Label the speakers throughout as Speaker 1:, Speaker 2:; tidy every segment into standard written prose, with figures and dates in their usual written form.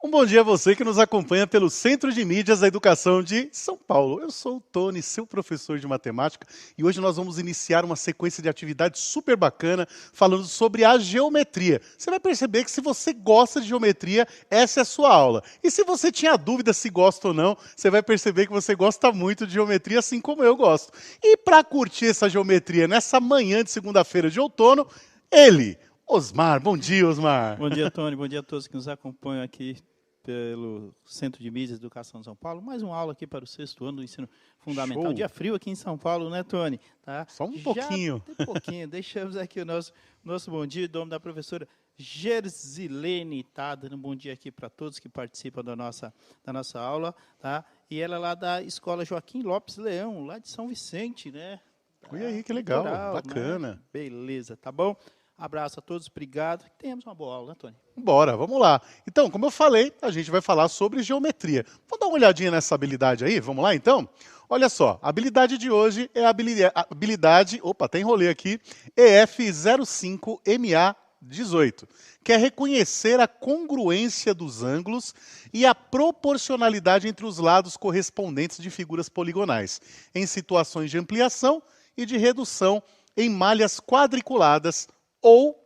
Speaker 1: Um bom dia a você que nos acompanha pelo Centro de Mídias da Educação de São Paulo. Eu sou o Tony, seu professor de matemática, e hoje nós vamos iniciar uma sequência de atividades super bacana falando sobre a geometria. Você vai perceber que se você gosta de geometria, essa é a sua aula. E se você tinha dúvida se gosta ou não, você vai perceber que você gosta muito de geometria, assim como eu gosto. E para curtir essa geometria nessa manhã de segunda-feira de outono, ele, Osmar. Bom dia, Osmar.
Speaker 2: Bom dia, Tony. Bom dia a todos que nos acompanham aqui pelo Centro de Mídias de Educação de São Paulo. Mais uma aula aqui para o 6º ano do ensino fundamental.
Speaker 1: Show.
Speaker 2: Dia frio aqui em São Paulo, né, Tony? Tá?
Speaker 1: Só um pouquinho.
Speaker 2: Um pouquinho. Deixamos aqui o nosso bom dia, em nome da professora Gerzilene, tá? Dando um bom dia aqui para todos que participam da nossa aula, tá? E ela é lá da Escola Joaquim Lopes Leão, lá de São Vicente, né?
Speaker 1: Olha aí, que legal,
Speaker 2: Litoral,
Speaker 1: bacana.
Speaker 2: Né? Beleza, tá bom? Abraço a todos, obrigado. Tenhamos uma boa aula, né, Tony?
Speaker 1: Bora, vamos lá. Então, como eu falei, a gente vai falar sobre geometria. Vamos dar uma olhadinha nessa habilidade aí? Vamos lá, então? Olha só, a habilidade de hoje é a habilidade, opa, até enrolei aqui, EF05MA18, que é reconhecer a congruência dos ângulos e a proporcionalidade entre os lados correspondentes de figuras poligonais, em situações de ampliação e de redução em malhas quadriculadas ou,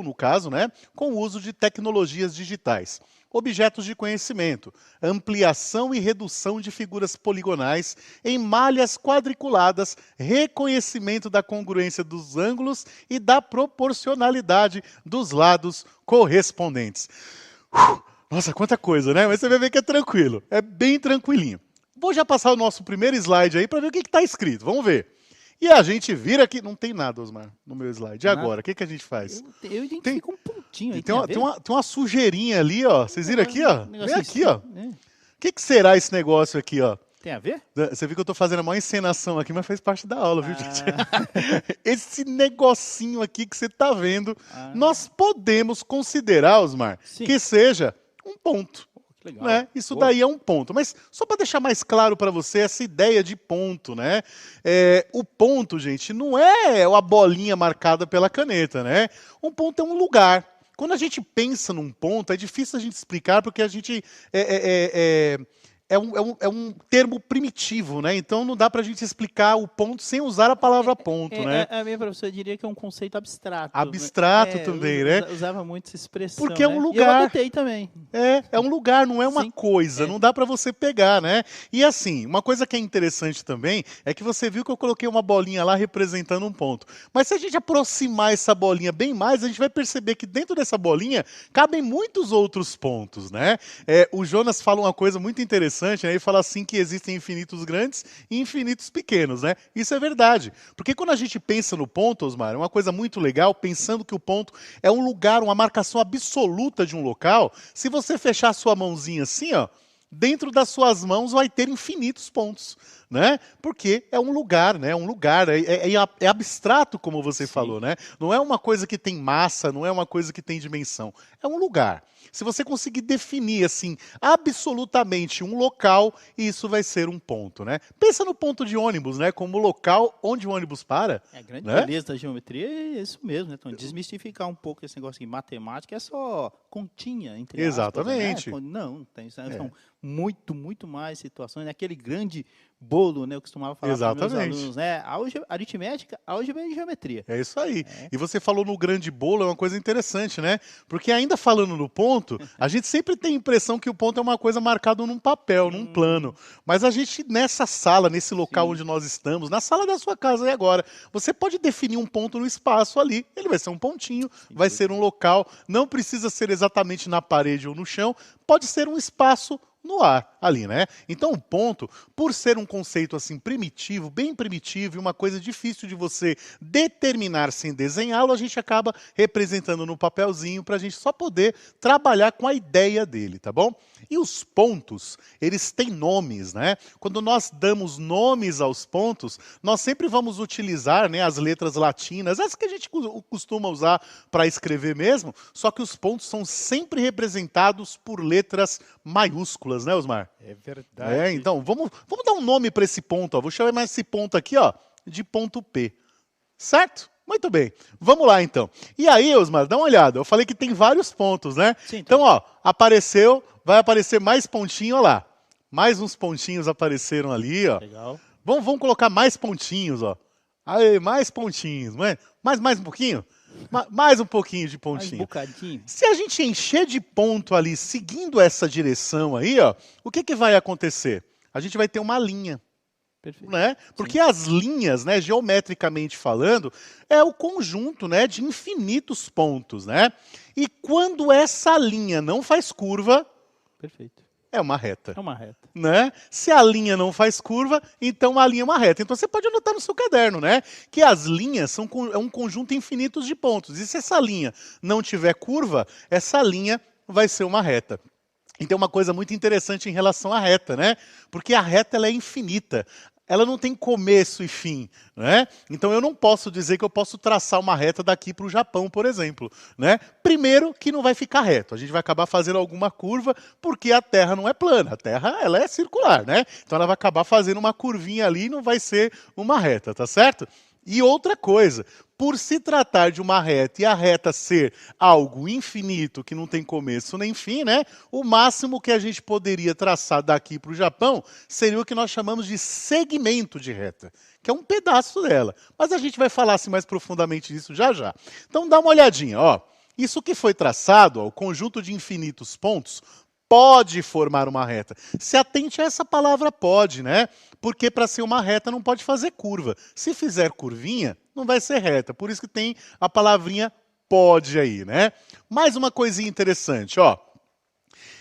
Speaker 1: no caso, né, com o uso de tecnologias digitais. Objetos de conhecimento, ampliação e redução de figuras poligonais em malhas quadriculadas, reconhecimento da congruência dos ângulos e da proporcionalidade dos lados correspondentes. Nossa, quanta coisa, né? Mas você vai ver que é tranquilo, é bem tranquilinho. Vou já passar o nosso primeiro slide aí para ver o que está escrito, vamos ver. E a gente vira aqui, não tem nada, Osmar, no meu slide. E agora, o que a gente faz?
Speaker 2: Eu identifico um pontinho aí.
Speaker 1: Tem uma sujeirinha ali, ó. Vocês viram aqui, ó? Vem aqui, ó.
Speaker 2: É.
Speaker 1: O que será esse negócio aqui, ó?
Speaker 2: Tem a ver?
Speaker 1: Você viu que eu tô fazendo a maior encenação aqui, mas faz parte da aula, viu, gente? Esse negocinho aqui que você tá vendo, nós podemos considerar, Osmar, que seja um ponto.
Speaker 2: Legal.
Speaker 1: Né? Isso daí é um ponto. Mas só para deixar mais claro para você essa ideia de ponto, né? O ponto, gente, não é a bolinha marcada pela caneta, né? Um ponto é um lugar. Quando a gente pensa num ponto, é difícil a gente explicar porque a gente é um termo primitivo, né? Então não dá para a gente explicar o ponto sem usar a palavra ponto, né?
Speaker 2: A minha professora diria que é um conceito abstrato.
Speaker 1: Abstrato também, né?
Speaker 2: Usava muito essa expressão.
Speaker 1: Porque é um lugar.
Speaker 2: E eu adotei também.
Speaker 1: É um lugar, não é uma
Speaker 2: Sim.
Speaker 1: coisa, não dá para você pegar, né? E assim, uma coisa que é interessante também é que você viu que eu coloquei uma bolinha lá representando um ponto. Mas se a gente aproximar essa bolinha bem mais, a gente vai perceber que dentro dessa bolinha cabem muitos outros pontos, né? O Jonas fala uma coisa muito interessante, né? Ele fala assim que existem infinitos grandes e infinitos pequenos, né? Isso é verdade. Porque quando a gente pensa no ponto, Osmar, é uma coisa muito legal, pensando que o ponto é um lugar, uma marcação absoluta de um local. Se você fechar a sua mãozinha assim, ó, dentro das suas mãos vai ter infinitos pontos, né? Porque é um lugar, né? É abstrato, como você falou, né? Não é uma coisa que tem massa, não é uma coisa que tem dimensão. É um lugar. Se você conseguir definir, assim, absolutamente um local, isso vai ser um ponto, né? Pensa no ponto de ônibus, né? Como local onde o ônibus para.
Speaker 2: A grande
Speaker 1: né?
Speaker 2: beleza da geometria é isso mesmo, né? Então, desmistificar um pouco esse negócio de matemática é só continha, entre
Speaker 1: Exatamente.
Speaker 2: aspas, né? Não, são muito mais situações. Né? Aquele grande bolo, né? Eu costumava falar para meus alunos, né? Aritmética, álgebra e geometria.
Speaker 1: É isso aí. E você falou no grande bolo, é uma coisa interessante, né? Porque ainda falando no ponto, a gente sempre tem a impressão que o ponto é uma coisa marcada num papel, num plano. Mas a gente, nessa sala, nesse local onde nós estamos, na sala da sua casa aí agora, você pode definir um ponto no espaço ali. Ele vai ser um pontinho, vai ser um local, não precisa ser exatamente na parede ou no chão, pode ser um espaço no ar ali, né? Então o ponto, por ser um conceito assim primitivo, bem primitivo e uma coisa difícil de você determinar sem desenhá-lo, a gente acaba representando no papelzinho para a gente só poder trabalhar com a ideia dele, tá bom? E os pontos, eles têm nomes, né? Quando nós damos nomes aos pontos, nós sempre vamos utilizar, né, as letras latinas, essas que a gente costuma usar para escrever mesmo, só que os pontos são sempre representados por letras maiúsculas, né, Osmar?
Speaker 2: É verdade.
Speaker 1: Então, vamos dar um nome para esse ponto. Ó. Vou chamar esse ponto aqui, ó, de ponto P. Certo? Muito bem, vamos lá então. E aí, Osmar, dá uma olhada, eu falei que tem vários pontos, né?
Speaker 2: Sim,
Speaker 1: então, ó, apareceu, vai aparecer mais pontinho, ó lá. Mais uns pontinhos apareceram ali, ó.
Speaker 2: Legal.
Speaker 1: Vamos colocar mais pontinhos, ó. Aí, mais pontinhos, não é? Mais um pouquinho? Mais um pouquinho de
Speaker 2: Mais um
Speaker 1: pontinho.
Speaker 2: bocadinho.
Speaker 1: Se a gente encher de ponto ali, seguindo essa direção aí, ó, o que vai acontecer? A gente vai ter uma linha.
Speaker 2: Perfeito.
Speaker 1: Né? Porque as linhas, né, geometricamente falando, é o conjunto, né, de infinitos pontos, né? E quando essa linha não faz curva,
Speaker 2: Perfeito.
Speaker 1: é uma reta.
Speaker 2: É uma reta.
Speaker 1: Né? Se a linha não faz curva, então a linha é uma reta. Então você pode anotar no seu caderno, né? Que as linhas é um conjunto infinito de pontos. E se essa linha não tiver curva, essa linha vai ser uma reta. E tem uma coisa muito interessante em relação à reta, né? Porque a reta ela é infinita. Ela não tem começo e fim, né? Então eu não posso dizer que eu posso traçar uma reta daqui para o Japão, por exemplo, né? Primeiro que não vai ficar reto, a gente vai acabar fazendo alguma curva porque a Terra não é plana, a Terra ela é circular, né? Então ela vai acabar fazendo uma curvinha ali e não vai ser uma reta, tá certo? E outra coisa, por se tratar de uma reta e a reta ser algo infinito, que não tem começo nem fim, né? O máximo que a gente poderia traçar daqui para o Japão seria o que nós chamamos de segmento de reta, que é um pedaço dela. Mas a gente vai falar assim, mais profundamente disso já já. Então dá uma olhadinha, ó. Isso que foi traçado, ó, o conjunto de infinitos pontos, pode formar uma reta. Se atente a essa palavra pode, né? Porque para ser uma reta não pode fazer curva. Se fizer curvinha, não vai ser reta. Por isso que tem a palavrinha pode aí, né? Mais uma coisinha interessante, ó.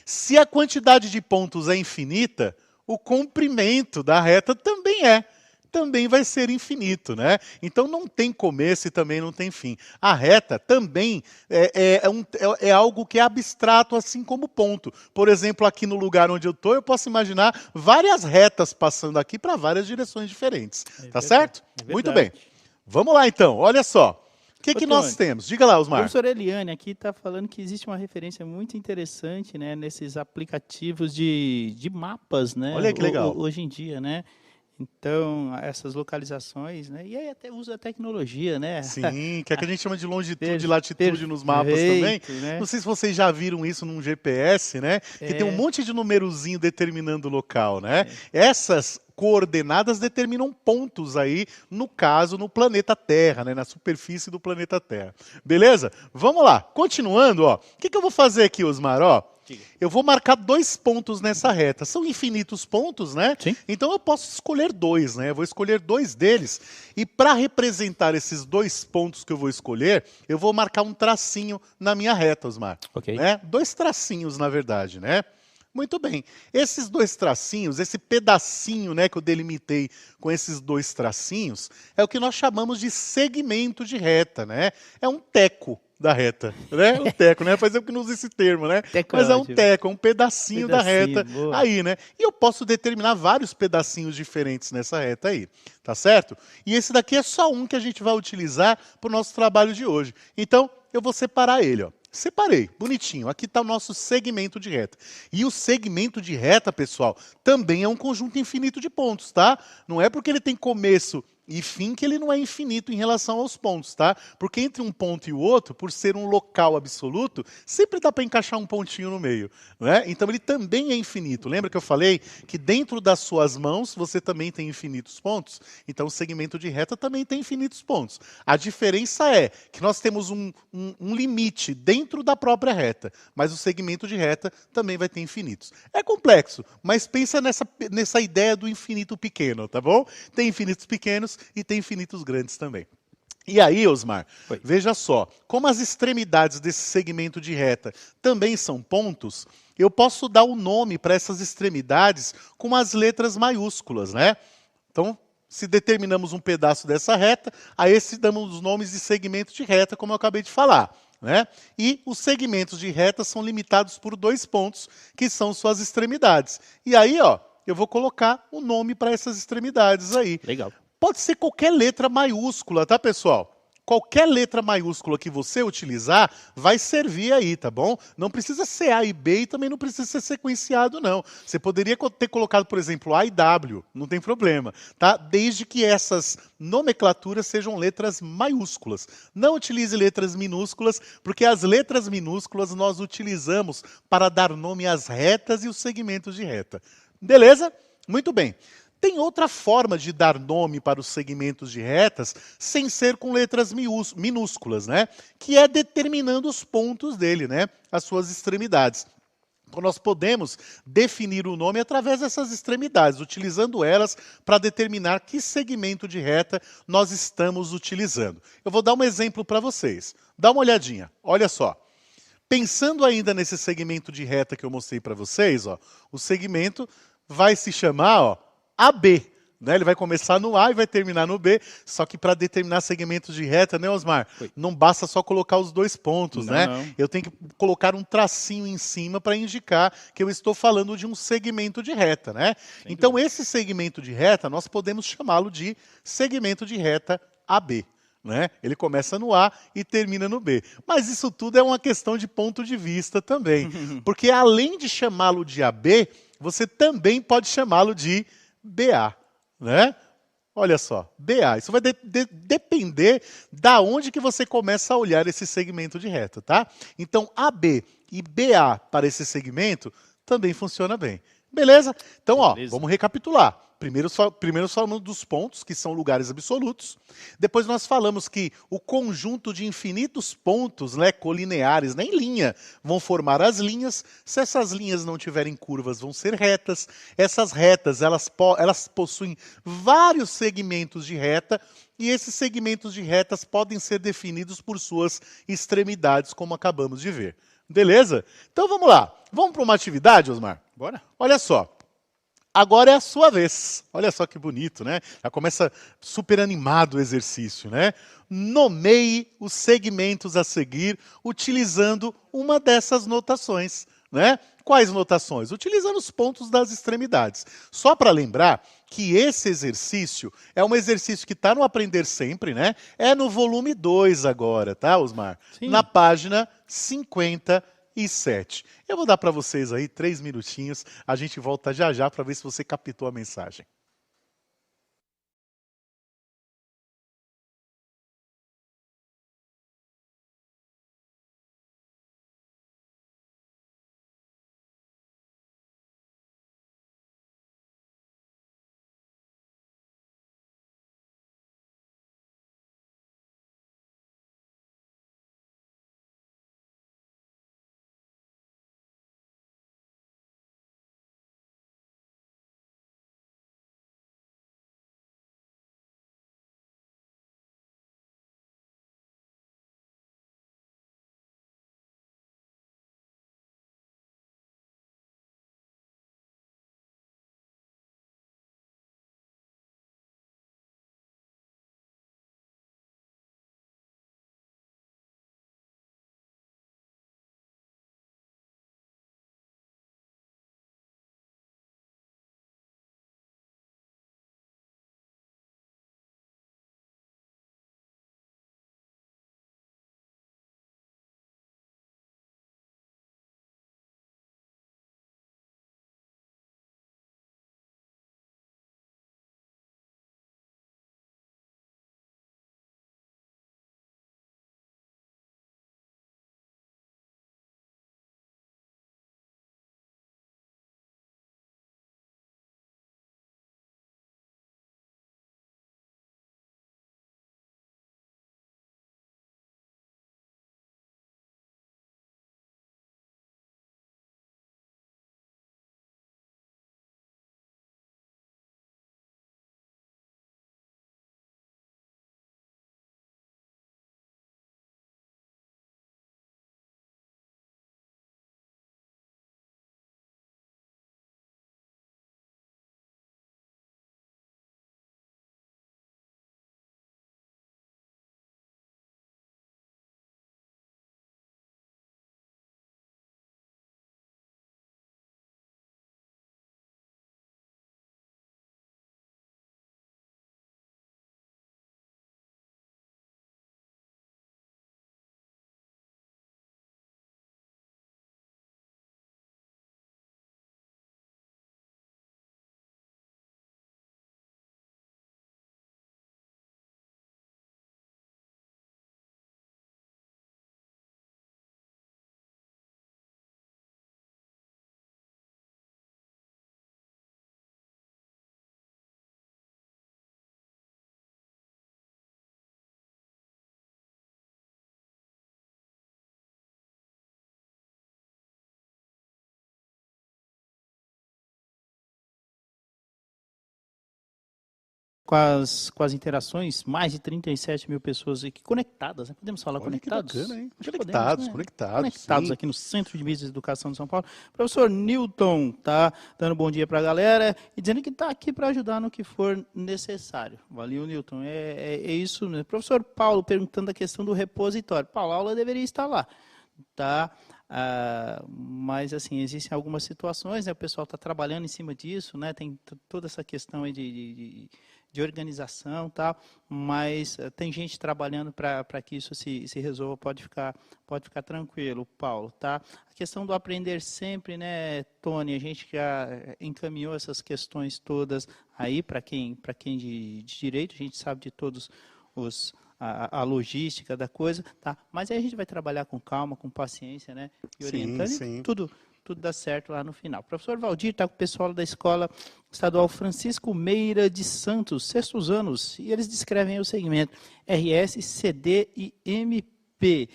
Speaker 1: Se a quantidade de pontos é infinita, o comprimento da reta também vai ser infinito, né? Então não tem começo e também não tem fim. A reta também é algo que é abstrato, assim como ponto. Por exemplo, aqui no lugar onde eu estou, eu posso imaginar várias retas passando aqui para várias direções diferentes. Tá certo? Muito bem. Vamos lá então, olha só. O que nós temos? Diga lá, Osmar.
Speaker 2: A professora Eliane aqui está falando que existe uma referência muito interessante, né, nesses aplicativos de mapas, né?
Speaker 1: Olha que legal.
Speaker 2: Hoje em dia, né? Então, essas localizações, né? E aí até usa a tecnologia, né?
Speaker 1: Sim, que é que a gente chama de longitude e latitude nos mapas também.
Speaker 2: Né?
Speaker 1: Não sei se vocês já viram isso num GPS, né? Que tem um monte de numerozinho determinando o local, né? Essas coordenadas determinam pontos aí, no caso, no planeta Terra, né? Na superfície do planeta Terra. Beleza? Vamos lá. Continuando, ó. O que eu vou fazer aqui, Osmar? Ó. Eu vou marcar 2 pontos nessa reta. São infinitos pontos, né?
Speaker 2: Sim.
Speaker 1: Então eu posso escolher 2, né? Eu vou escolher 2 deles. E para representar esses 2 pontos que eu vou escolher, eu vou marcar um tracinho na minha reta, Osmar.
Speaker 2: Ok.
Speaker 1: Né? 2 tracinhos, na verdade, né? Muito bem. Esses 2 tracinhos, esse pedacinho, né, que eu delimitei com esses 2 tracinhos, é o que nós chamamos de segmento de reta, né? É um teco da reta, né? Um teco, né? Faz tempo que não usa esse termo, né? Mas é um teco, é um pedacinho da reta
Speaker 2: boa.
Speaker 1: aí, né? E eu posso determinar vários pedacinhos diferentes nessa reta aí, tá certo? E esse daqui é só um que a gente vai utilizar para o nosso trabalho de hoje. Então, eu vou separar ele, ó. Separei, bonitinho. Aqui está o nosso segmento de reta. E o segmento de reta, pessoal, também é um conjunto infinito de pontos, tá? Não é porque ele tem começo e fim que ele não é infinito em relação aos pontos, tá? Porque entre um ponto e o outro, por ser um local absoluto, sempre dá para encaixar um pontinho no meio, né? Então ele também é infinito. Lembra que eu falei que dentro das suas mãos você também tem infinitos pontos? Então o segmento de reta também tem infinitos pontos. A diferença é que nós temos um limite dentro da própria reta, mas o segmento de reta também vai ter infinitos. É complexo, mas pensa nessa ideia do infinito pequeno, tá bom? Tem infinitos pequenos e tem infinitos grandes também. E aí, Osmar, veja só, como as extremidades desse segmento de reta também são pontos, eu posso dar o nome para essas extremidades com as letras maiúsculas, né? Então, se determinamos um pedaço dessa reta, a esse damos os nomes de segmento de reta, como eu acabei de falar. Né? E os segmentos de reta são limitados por 2 pontos, que são suas extremidades. E aí, ó, eu vou colocar o nome para essas extremidades aí.
Speaker 2: Legal.
Speaker 1: Pode ser qualquer letra maiúscula, tá, pessoal? qualquer letra maiúscula que você utilizar vai servir aí, tá bom? Não precisa ser A e B e também não precisa ser sequenciado, não. Você poderia ter colocado, por exemplo, A e W, não tem problema, tá? Desde que essas nomenclaturas sejam letras maiúsculas. Não utilize letras minúsculas, porque as letras minúsculas nós utilizamos para dar nome às retas e os segmentos de reta. Beleza? Muito bem. Tem outra forma de dar nome para os segmentos de retas sem ser com letras minúsculas, né? Que é determinando os pontos dele, né? As suas extremidades. Então, nós podemos definir o nome através dessas extremidades, utilizando elas para determinar que segmento de reta nós estamos utilizando. Eu vou dar um exemplo para vocês. Dá uma olhadinha. Olha só. Pensando ainda nesse segmento de reta que eu mostrei para vocês, ó, o segmento vai se chamar, ó, AB. Né? Ele vai começar no A e vai terminar no B, só que para determinar segmentos de reta, né, Osmar?
Speaker 2: Foi.
Speaker 1: Não basta só colocar os dois pontos,
Speaker 2: Não,
Speaker 1: né?
Speaker 2: não.
Speaker 1: Eu tenho que colocar um tracinho em cima para indicar que eu estou falando de um segmento de reta, né?
Speaker 2: Sem
Speaker 1: Então,
Speaker 2: dúvida.
Speaker 1: esse segmento de reta, nós podemos chamá-lo de segmento de reta AB. Né? Ele começa no A e termina no B. Mas isso tudo é uma questão de ponto de vista também. Porque além de chamá-lo de AB, você também pode chamá-lo de BA. Né? Olha só, BA. Isso vai depender da onde que você começa a olhar esse segmento de reta, tá? Então, AB e BA para esse segmento também funciona bem. Beleza? Então, ó,
Speaker 2: Beleza.
Speaker 1: vamos recapitular. Primeiro falamos dos pontos, que são lugares absolutos. Depois nós falamos que o conjunto de infinitos pontos, né, colineares, né, em linha, vão formar as linhas. Se essas linhas não tiverem curvas, vão ser retas. Essas retas, elas possuem vários segmentos de reta, e esses segmentos de retas podem ser definidos por suas extremidades, como acabamos de ver. Beleza? Então vamos lá. Vamos para uma atividade, Osmar?
Speaker 2: Bora.
Speaker 1: Olha só. Agora é a sua vez. Olha só que bonito, né? Já começa super animado o exercício, né? Nomeie os segmentos a seguir utilizando uma dessas notações, né? Quais notações? Utilizando os pontos das extremidades. Só para lembrar que esse exercício é um exercício que está no Aprender Sempre, né? É no volume 2 agora, tá, Osmar?
Speaker 2: Sim.
Speaker 1: Na página 57. Eu vou dar para vocês aí 3 minutinhos, a gente volta já já para ver se você captou a mensagem.
Speaker 2: com as interações, mais de 37 mil pessoas aqui conectadas, né? Podemos falar
Speaker 1: Olha
Speaker 2: conectados?
Speaker 1: que bacana, hein?
Speaker 2: Acho que
Speaker 1: Conectados,
Speaker 2: podemos, né?
Speaker 1: conectados,
Speaker 2: Conectados
Speaker 1: sim.
Speaker 2: aqui no Centro de Mídias e Educação de São Paulo. Professor Newton tá dando bom dia para a galera e dizendo que está aqui para ajudar no que for necessário. Valeu, Newton. É isso mesmo. Professor Paulo perguntando a questão do repositório. Paulo, a aula deveria estar lá, tá? Mas assim, existem algumas situações, né? O pessoal está trabalhando em cima disso, né? Tem toda essa questão aí de organização, tá? Mas tem gente trabalhando para que isso se resolva, pode ficar tranquilo, Paulo, tá? A questão do aprender sempre, né, Tony, a gente já encaminhou essas questões todas aí para quem de direito, a gente sabe de todos a logística da coisa, tá? Mas aí a gente vai trabalhar com calma, com paciência, né? E orientando,
Speaker 1: Sim.
Speaker 2: e tudo dá certo lá no final. O professor Valdir está com o pessoal da Escola Estadual Francisco Meira de Santos, sextos anos, e eles descrevem o segmento RS, CD e MP.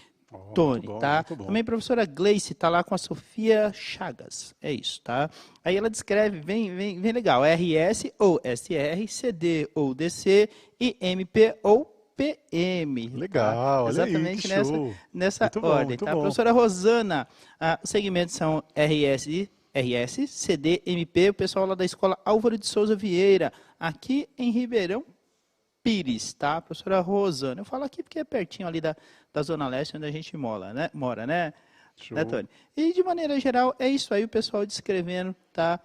Speaker 2: Tony, tá?
Speaker 1: Muito bom.
Speaker 2: Também a professora Gleice está lá com a Sofia Chagas. É isso, tá? Aí ela descreve, bem legal, RS ou SR, CD ou DC e MP ou PM.
Speaker 1: Legal,
Speaker 2: tá?
Speaker 1: olha aí, que
Speaker 2: Exatamente
Speaker 1: show.
Speaker 2: nessa
Speaker 1: Muito bom,
Speaker 2: ordem,
Speaker 1: muito
Speaker 2: tá?
Speaker 1: bom.
Speaker 2: Professora Rosana, os segmentos são RS, CD, MP, o pessoal lá da Escola Álvaro de Souza Vieira, aqui em Ribeirão Pires, tá? Professora Rosana. Eu falo aqui porque é pertinho ali da Zona Leste, onde a gente mora, né?
Speaker 1: Show.
Speaker 2: Né, Tony? E, de maneira geral, é isso aí, o pessoal descrevendo, tá?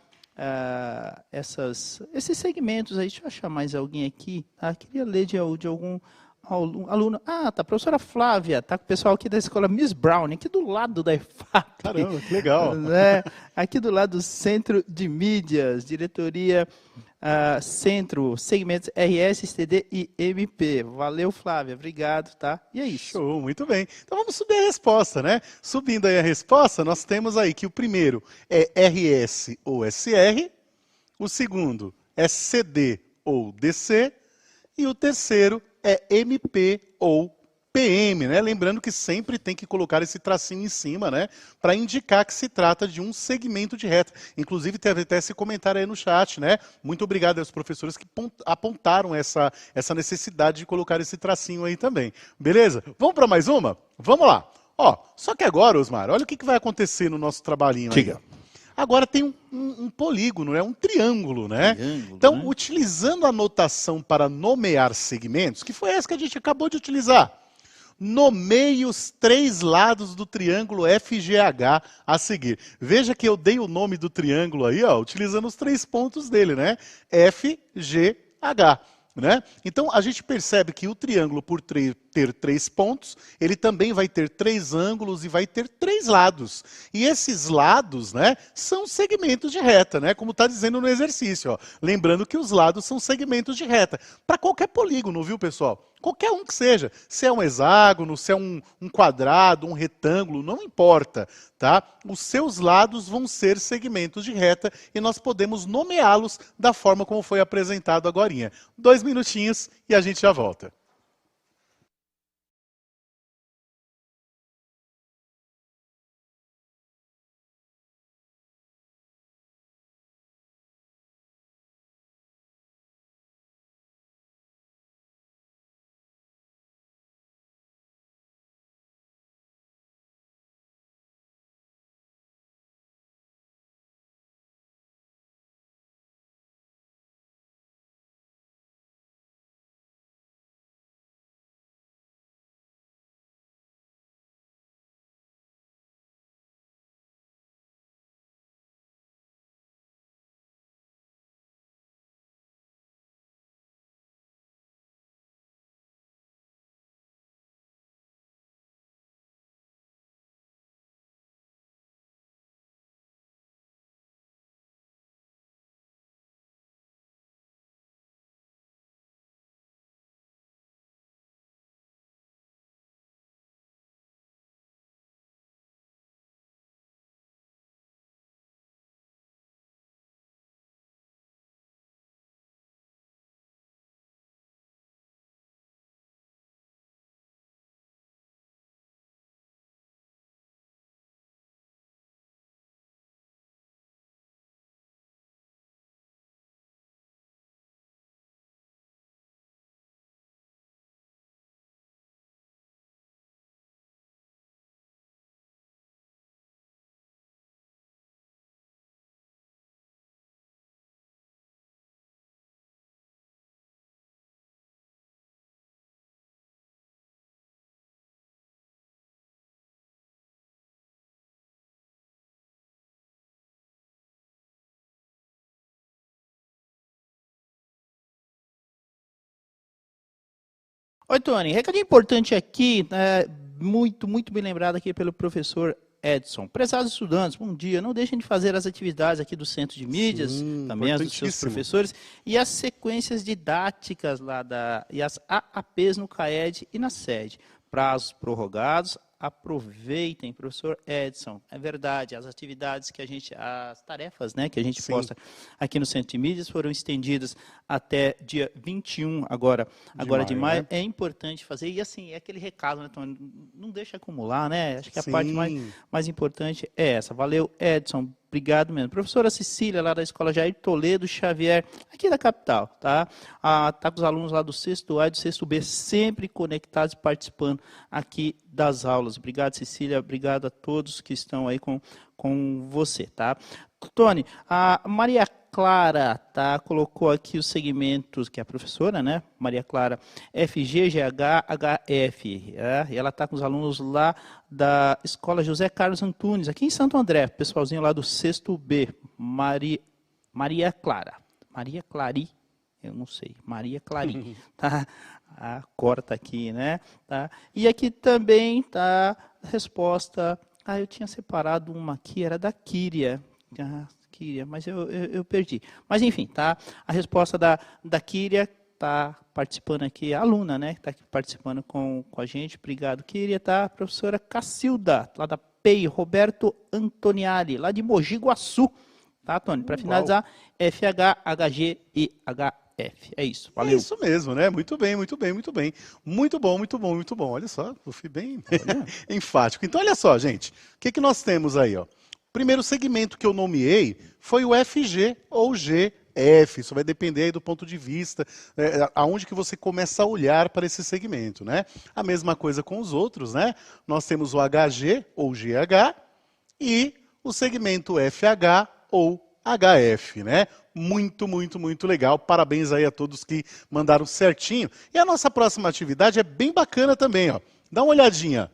Speaker 2: Esses segmentos aí. Deixa eu achar mais alguém aqui. Tá? Queria ler de algum aluno. Tá. A professora Flávia, tá com o pessoal aqui da escola Miss Brown, aqui do lado da EFAP.
Speaker 1: Caramba, que legal.
Speaker 2: Né? Aqui do lado do Centro de Mídias, diretoria Centro, segmentos RS, CD e MP. Valeu, Flávia, obrigado, tá? E é isso.
Speaker 1: Show, muito bem. Então vamos subir a resposta, né? Subindo aí a resposta, nós temos aí que o primeiro é RS ou SR, o segundo é CD ou DC e o terceiro é MP ou PM, né? Lembrando que sempre tem que colocar esse tracinho em cima, né? Para indicar que se trata de um segmento de reta. Inclusive, teve até esse comentário aí no chat, né? Muito obrigado aos professores que apontaram essa necessidade de colocar esse tracinho aí também. Beleza? Vamos para mais uma? Vamos lá. Ó, só que agora, Osmar, olha o que vai acontecer no nosso trabalhinho aí.
Speaker 2: Diga.
Speaker 1: Agora tem um polígono, né? Um triângulo, né?
Speaker 2: Triângulo,
Speaker 1: Então,
Speaker 2: né?
Speaker 1: utilizando a notação para nomear segmentos, que foi essa que a gente acabou de utilizar, nomeie os três lados do triângulo FGH a seguir. Veja que eu dei o nome do triângulo aí, ó, utilizando os três pontos dele, né? FGH. Né? Então, a gente percebe que o triângulo, por ter três pontos, ele também vai ter três ângulos e vai ter três lados. E esses lados, né, são segmentos de reta, né, como está dizendo no exercício. Ó. Lembrando que os lados são segmentos de reta. Para qualquer polígono, viu, pessoal? Qualquer um que seja. Se é um hexágono, se é um quadrado, um retângulo, não importa. Tá? Os seus lados vão ser segmentos de reta e nós podemos nomeá-los da forma como foi apresentado agora. 2 minutinhos e a gente já volta.
Speaker 2: Oi, Tony. Recadinho importante aqui, muito bem lembrado aqui pelo professor Edson. Prezados estudantes, bom dia. Não deixem de fazer as atividades aqui do Centro de Mídias, também as dos seus professores, e as sequências didáticas lá e as AAPs no CAED e na sede. Prazos prorrogados, aproveitem, professor Edson. É verdade, as atividades que as tarefas, né, que a gente posta aqui no Centro de Mídias foram estendidas até dia 21 agora de maio. Né? É importante fazer, e assim, é aquele recado, né, Tony? Não deixa acumular, né? Acho que a parte mais importante é essa. Valeu, Edson. Obrigado mesmo. Professora Cecília, lá da Escola Jair Toledo Xavier, aqui da capital, tá? Tá com os alunos lá do 6º A e do 6º B, sempre conectados e participando aqui das aulas. Obrigado, Cecília. Obrigado a todos que estão aí com você, tá? Tony, a Maria Clara, tá? Colocou aqui os segmentos, que é a professora, né? Maria Clara, FG, GH, HF. E ela está com os alunos lá da Escola José Carlos Antunes, aqui em Santo André, pessoalzinho lá do 6º B. Maria Clara. Maria Clari, eu não sei. Maria Clari, tá? A corta aqui, né? Tá? E aqui também tá a resposta. Eu tinha separado uma aqui, era da Kíria. Mas eu perdi. Mas enfim, tá? A resposta da Kíria está participando aqui, a aluna, né? Está participando com a gente. Obrigado, Kíria, tá? A professora Cacilda, lá da PEI, Roberto Antoniali, lá de Mogi Guaçu. Tá, Tony? Para finalizar, FH, HG e HF. É isso, valeu. É
Speaker 1: isso mesmo, né? Muito bem, muito bem, muito bem. Muito bom, muito bom, muito bom. Olha só, eu fui bem enfático. Então, olha só, gente. O que nós temos aí, ó? Primeiro segmento que eu nomeei foi o FG ou GF. Isso vai depender aí do ponto de vista, aonde que você começa a olhar para esse segmento, né? A mesma coisa com os outros, né? Nós temos o HG ou GH e o segmento FH ou HF, né? Muito, muito, muito legal. Parabéns aí a todos que mandaram certinho. E a nossa próxima atividade é bem bacana também, ó. Dá uma olhadinha.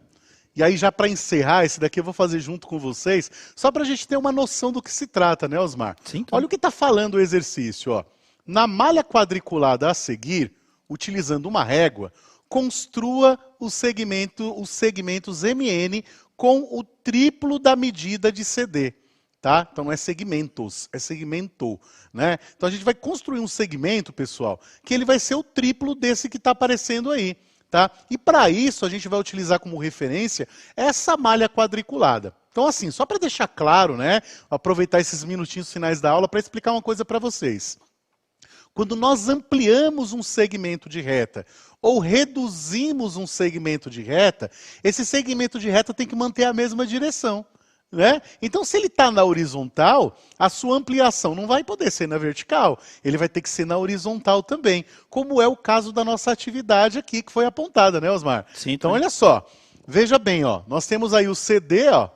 Speaker 1: E aí, já para encerrar, esse daqui eu vou fazer junto com vocês, só para a gente ter uma noção do que se trata, né, Osmar?
Speaker 2: Sim,
Speaker 1: olha o que está falando o exercício. Ó. Na malha quadriculada a seguir, utilizando uma régua, construa os segmentos MN com o triplo da medida de CD. Tá? Então não é segmentos, é segmento. Né? Então a gente vai construir um segmento, pessoal, que ele vai ser o triplo desse que está aparecendo aí. Tá? E para isso a gente vai utilizar como referência essa malha quadriculada. Então assim, só para deixar claro, né, aproveitar esses minutinhos finais da aula para explicar uma coisa para vocês. Quando nós ampliamos um segmento de reta ou reduzimos um segmento de reta, esse segmento de reta tem que manter a mesma direção. Né? Então, se ele está na horizontal, a sua ampliação não vai poder ser na vertical, ele vai ter que ser na horizontal também, como é o caso da nossa atividade aqui, que foi apontada, né, Osmar?
Speaker 2: Sim,
Speaker 1: então, olha só, veja bem, ó, nós temos aí o CD, ó,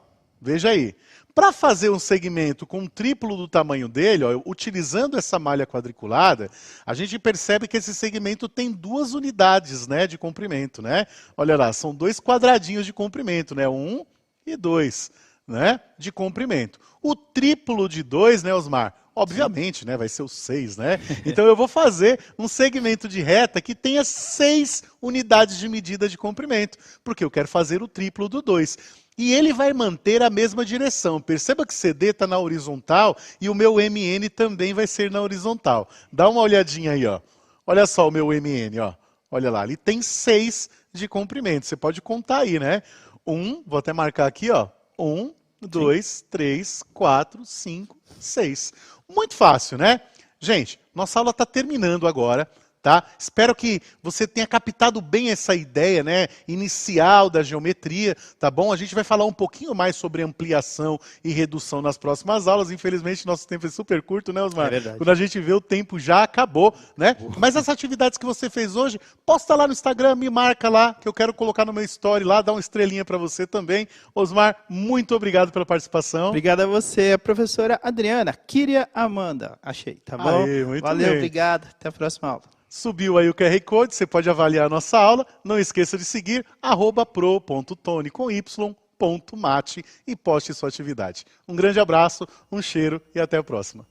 Speaker 1: veja aí. Para fazer um segmento com um triplo do tamanho dele, ó, utilizando essa malha quadriculada, a gente percebe que esse segmento tem 2 unidades, né, de comprimento. Né? Olha lá, são 2 quadradinhos de comprimento, né, 1 e 2. Né, de comprimento. O triplo de 2, né, Osmar? Obviamente, né, vai ser o 6, né? Então eu vou fazer um segmento de reta que tenha 6 unidades de medida de comprimento, porque eu quero fazer o triplo do 2. E ele vai manter a mesma direção. Perceba que CD está na horizontal e o meu MN também vai ser na horizontal. Dá uma olhadinha aí, ó. Olha só o meu MN, ó. Olha lá, ele tem 6 de comprimento. Você pode contar aí, né? Vou até marcar aqui, ó. 1, 2, 3, 4, 5, 6. Muito fácil, né? Gente, nossa aula está terminando agora. Tá? Espero que você tenha captado bem essa ideia, né, inicial da geometria, tá bom? A gente vai falar um pouquinho mais sobre ampliação e redução nas próximas aulas. Infelizmente, nosso tempo é super curto, né, Osmar?
Speaker 2: É verdade.
Speaker 1: Quando a gente vê, o tempo já acabou, né? Mas as atividades que você fez hoje, posta lá no Instagram, me marca lá, que eu quero colocar no meu story lá, dar uma estrelinha para você também. Osmar, muito obrigado pela participação.
Speaker 2: Obrigado a você, a professora Adriana, Kíria Amanda. Achei, tá bom?
Speaker 1: Aê, muito
Speaker 2: Valeu,
Speaker 1: bem.
Speaker 2: obrigado. Até a próxima aula.
Speaker 1: Subiu aí o QR Code, você pode avaliar a nossa aula. Não esqueça de seguir @pro.tony.mate e poste sua atividade. Um grande abraço, um cheiro e até a próxima.